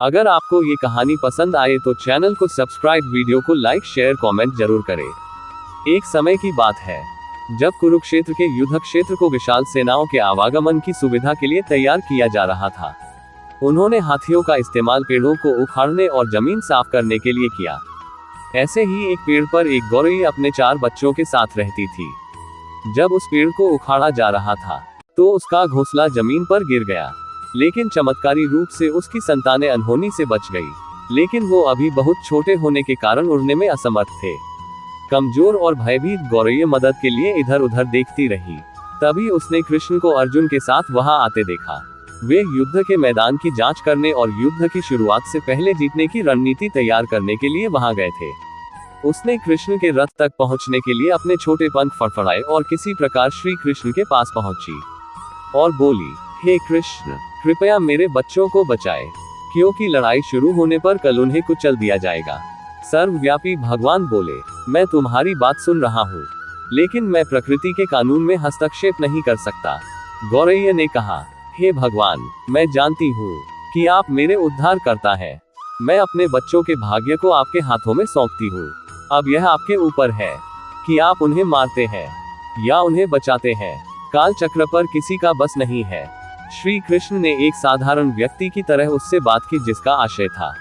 अगर आपको ये कहानी पसंद आए तो चैनल को सब्सक्राइब, वीडियो को लाइक, शेयर, कमेंट जरूर करें। एक समय की बात है जब कुरुक्षेत्र के युद्ध क्षेत्र को विशाल सेनाओं के आवागमन की सुविधा के लिए तैयार किया जा रहा था। उन्होंने हाथियों का इस्तेमाल पेड़ों को उखाड़ने और जमीन साफ करने के लिए किया। ऐसे ही एक पेड़ पर एक गौरैया अपने 4 बच्चों के साथ रहती थी। जब उस पेड़ को उखाड़ा जा रहा था तो उसका घोंसला जमीन पर गिर गया, लेकिन चमत्कारी रूप से उसकी संतानें अनहोनी से बच गई। लेकिन वो अभी बहुत छोटे होने के कारण उड़ने में असमर्थ थे। कमजोर और भयभीत गौरैया मदद के लिए इधर उधर देखती रही। तभी उसने कृष्ण को अर्जुन के साथ वहां आते देखा। वे युद्ध के मैदान की जांच करने और युद्ध की शुरुआत से पहले जीतने की रणनीति तैयार करने के लिए वहां गए थे। उसने कृष्ण के रथ तक पहुंचने के लिए अपने छोटे पंख फड़फड़ाए और किसी प्रकार श्री कृष्ण के पास पहुंची और बोली, हे कृष्ण, कृपया मेरे बच्चों को बचाए, क्योंकि लड़ाई शुरू होने पर कल उन्हें कुचल दिया जाएगा। सर्वव्यापी भगवान बोले, मैं तुम्हारी बात सुन रहा हूँ, लेकिन मैं प्रकृति के कानून में हस्तक्षेप नहीं कर सकता। गौरैया ने कहा, हे भगवान, मैं जानती हूँ कि आप मेरे उद्धार करता है। मैं अपने बच्चों के भाग्य को आपके हाथों में सौंपती हूँ। अब यह आपके ऊपर है कि आप उन्हें मारते हैं या उन्हें बचाते हैं। काल चक्र पर किसी का बस नहीं है। श्री कृष्ण ने एक साधारण व्यक्ति की तरह उससे बात की, जिसका आशय था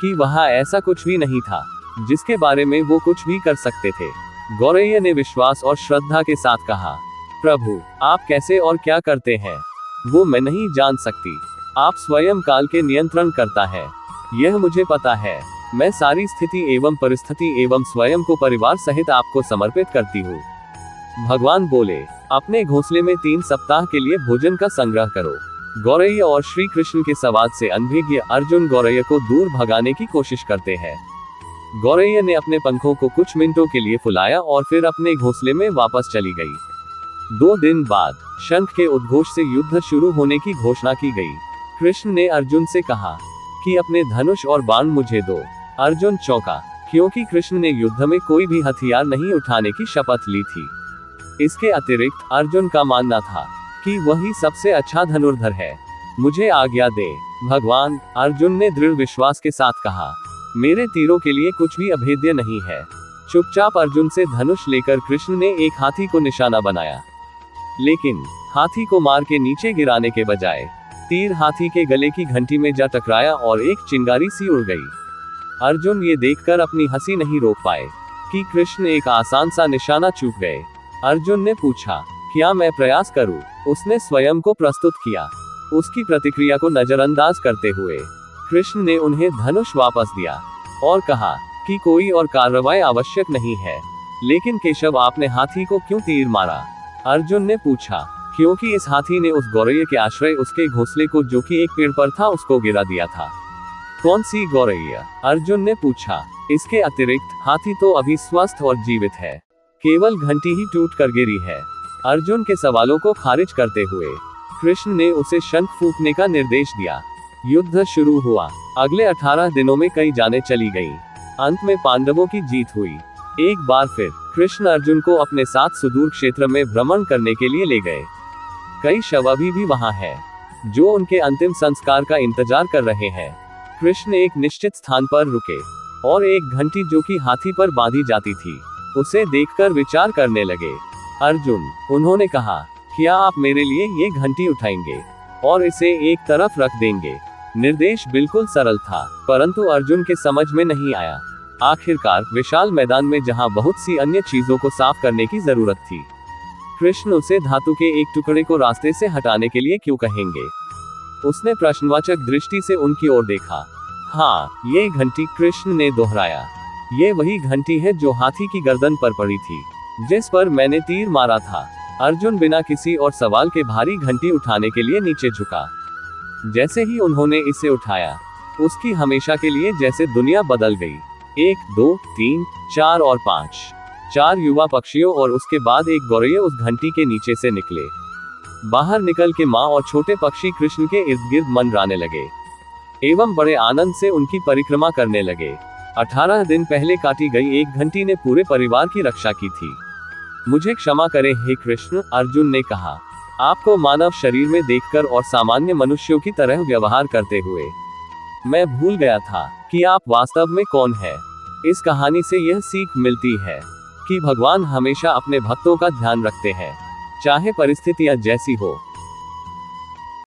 कि वहाँ ऐसा कुछ भी नहीं था जिसके बारे में वो कुछ भी कर सकते थे। गौरैया ने विश्वास और श्रद्धा के साथ कहा, प्रभु, आप कैसे और क्या करते हैं वो मैं नहीं जान सकती। आप स्वयं काल के नियंत्रण करता है, यह मुझे पता है। मैं सारी स्थिति एवं परिस्थिति एवं स्वयं को परिवार सहित आपको समर्पित करती हूँ। भगवान बोले, अपने घोंसले में 3 सप्ताह के लिए भोजन का संग्रह करो। गौरैया और श्री कृष्ण के संवाद से अनभिज्ञ अर्जुन गौरैया को दूर भगाने की कोशिश करते हैं। गौरैया ने अपने पंखों को कुछ मिनटों के लिए फुलाया और फिर अपने घोंसले में वापस चली गई। 2 दिन बाद शंख के उद्घोष से युद्ध शुरू होने की घोषणा की गई। कृष्ण ने अर्जुन से कहा कि अपने धनुष और बाण मुझे दो। अर्जुन चौंका, क्योंकि कृष्ण ने युद्ध में कोई भी हथियार नहीं उठाने की शपथ ली थी। इसके अतिरिक्त अर्जुन का मानना था कि वही सबसे अच्छा धनुर्धर है। मुझे आज्ञा दे भगवान, अर्जुन ने दृढ़ विश्वास के साथ कहा। मेरे तीरों के लिए कुछ भी अभेद्य नहीं है। चुपचाप अर्जुन से धनुष लेकर कृष्ण ने एक हाथी को निशाना बनाया, लेकिन हाथी को मार के नीचे गिराने के बजाय तीर हाथी के गले की घंटी में जा टकराया और एक चिंगारी सी उड़ गई। अर्जुन ये देखकर अपनी हंसी नहीं रोक पाए कि कृष्ण एक आसान सा निशाना चूक गए। अर्जुन ने पूछा, क्या मैं प्रयास करूं? उसने स्वयं को प्रस्तुत किया। उसकी प्रतिक्रिया को नजरअंदाज करते हुए कृष्ण ने उन्हें धनुष वापस दिया और कहा कि कोई और कार्रवाई आवश्यक नहीं है। लेकिन केशव, आपने हाथी को क्यों तीर मारा? अर्जुन ने पूछा, क्योंकि इस हाथी ने उस गौरैया के आश्रय उसके घोंसले को, जो कि एक पेड़ पर था, उसको गिरा दिया था। कौन सी गौरैया? अर्जुन ने पूछा। इसके अतिरिक्त हाथी तो अभी स्वस्थ और जीवित है, केवल घंटी ही टूट कर गिरी है। अर्जुन के सवालों को खारिज करते हुए कृष्ण ने उसे शंख फूंकने का निर्देश दिया। युद्ध शुरू हुआ। अगले 18 दिनों में कई जानें चली गईं। अंत में पांडवों की जीत हुई। एक बार फिर कृष्ण अर्जुन को अपने साथ सुदूर क्षेत्र में भ्रमण करने के लिए ले गए। कई शव अभी भी वहां हैं, जो उनके अंतिम संस्कार का इंतजार कर रहे हैं। कृष्ण एक निश्चित स्थान पर रुके और एक घंटी, जो कि हाथी पर बांधी जाती थी, उसे देखकर विचार करने लगे। अर्जुन, उन्होंने कहा, क्या आप मेरे लिए ये घंटी उठाएंगे और इसे एक तरफ रख देंगे? निर्देश बिल्कुल सरल था, परंतु अर्जुन के समझ में नहीं आया। आखिरकार विशाल मैदान में जहां बहुत सी अन्य चीजों को साफ करने की जरूरत थी, कृष्ण उसे धातु के एक टुकड़े को रास्ते से हटाने के लिए क्यों कहेंगे? उसने प्रश्नवाचक दृष्टि से उनकी ओर देखा। हाँ, ये घंटी, कृष्ण ने दोहराया। ये वही घंटी है जो हाथी की गर्दन पर पड़ी थी, जिस पर मैंने तीर मारा था। अर्जुन बिना किसी और सवाल के भारी घंटी उठाने के लिए नीचे झुका। जैसे ही उन्होंने इसे उठाया, उसकी हमेशा के लिए जैसे दुनिया बदल गई। 1, 2, 3, 4 और 5 4 युवा पक्षियों और उसके बाद एक गौरैया उस घंटी के नीचे से निकले। बाहर निकल के माँ और छोटे पक्षी कृष्ण के इर्द गिर्द मंडराने लगे एवं बड़े आनंद से उनकी परिक्रमा करने लगे। 18 दिन पहले काटी गई एक घंटी ने पूरे परिवार की रक्षा की थी। मुझे क्षमा करें हे कृष्ण, अर्जुन ने कहा। आपको मानव शरीर में देखकर और सामान्य मनुष्यों की तरह व्यवहार करते हुए मैं भूल गया था कि आप वास्तव में कौन है। इस कहानी से यह सीख मिलती है कि भगवान हमेशा अपने भक्तों का ध्यान रखते हैं, चाहे परिस्थितियां जैसी हो।